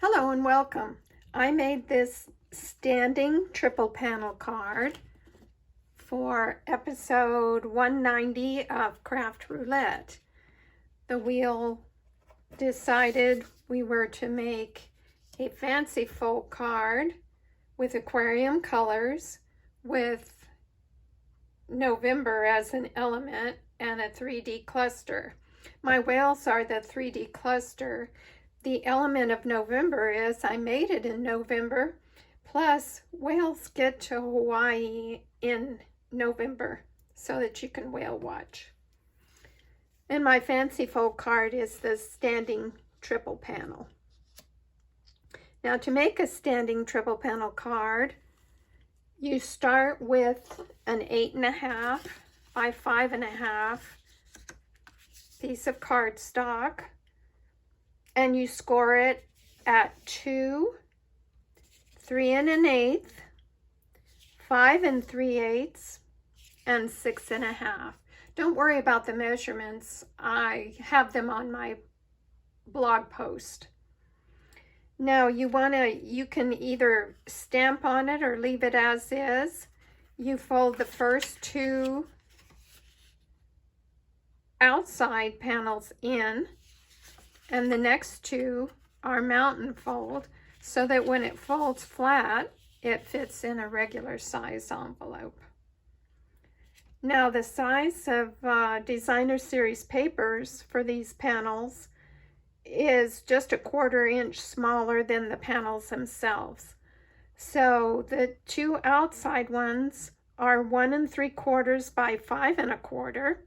Hello and welcome. I made this standing triple panel card for episode 190 of Craft Roulette. The wheel decided we were to make a fanciful card with aquarium colors with November as an element and a 3D cluster. My whales are the 3D cluster. The element of November is I made it in November, plus whales get to Hawaii in November so that you can whale watch. And my fanciful card is the standing triple panel. Now to make a standing triple panel card, you start with an 8.5 by 5.5 piece of cardstock, and you score it at 2, 3 1/8, 5 3/8, and 6.5. Don't worry about the measurements. I have them on my blog post. Now you can either stamp on it or leave it as is. You fold the first two outside panels in, and the next two are mountain fold so that when it folds flat, it fits in a regular size envelope. Now the size of designer series papers for these panels is just a 1/4 inch smaller than the panels themselves. So the two outside ones are 1 3/4 by 5 1/4,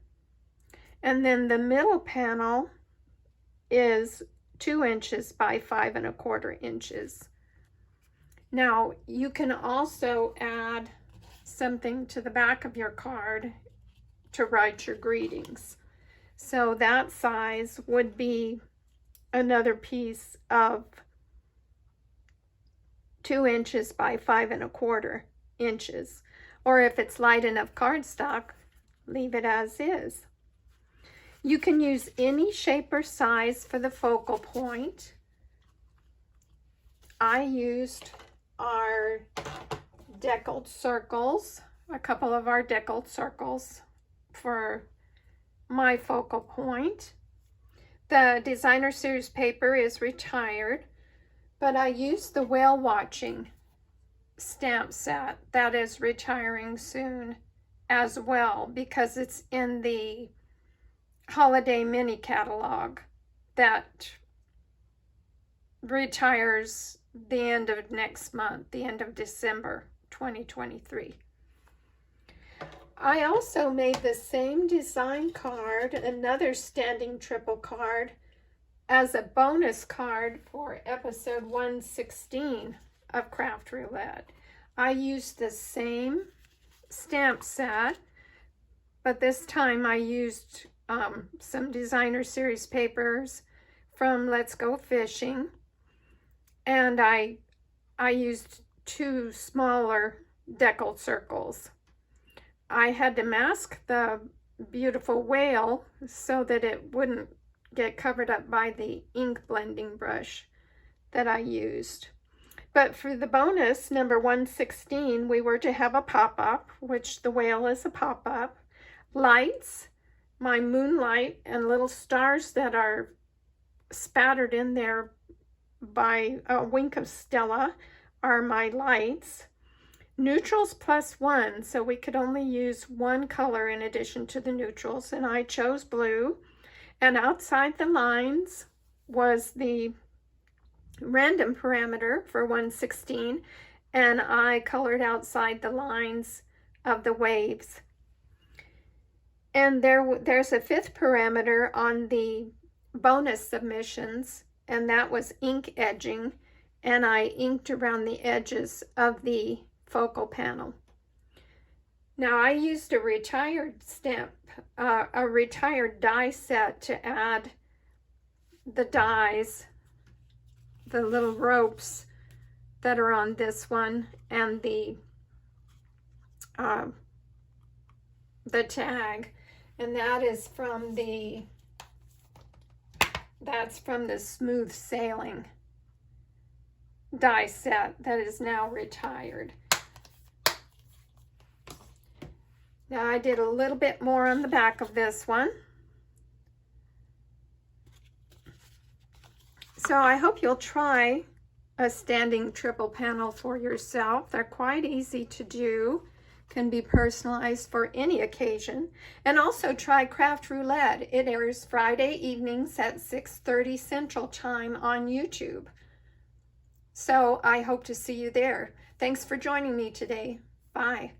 and then the middle panel is 2 inches by 5 1/4 inches. Now you can also add something to the back of your card to write your greetings. So that size would be another piece of 2 inches by 5 1/4 inches. Or if it's light enough cardstock, leave it as is. You can use any shape or size for the focal point. I used our deckled circles, a couple of our deckled circles for my focal point. The designer series paper is retired, but I used the whale watching stamp set that is retiring soon as well because it's in the holiday mini catalog that retires the end of next month, the end of December 2023. I also made the same design card, another standing triple card, as a bonus card for episode 116 of Craft Roulette. I used the same stamp set, but this time I used some designer series papers from Let's Go Fishing, and I used 2 smaller deckled circles. I had to mask the beautiful whale so that it wouldn't get covered up by the ink blending brush that I used. But for the bonus, number 116, we were to have a pop-up, which the whale is a pop-up, lights, my moonlight, and little stars that are spattered in there by a wink of Stella are my lights. Neutrals +1, so we could only use one color in addition to the neutrals, and I chose blue. And outside the lines was the random parameter for 116, and I colored outside the lines of the waves. And there's a 5th parameter on the bonus submissions, and that was ink edging, and I inked around the edges of the focal panel. Now I used a retired stamp, a retired die set to add the dies, the little ropes that are on this one, and the tag, and that's from the Smooth Sailing die set that is now retired. Now I did a little bit more on the back of this one. So I hope you'll try a standing triple panel for yourself. They're quite easy to do, can be personalized for any occasion. And also try Craft Roulette. It airs Friday evenings at 6:30 Central Time on YouTube. So I hope to see you there. Thanks for joining me today. Bye.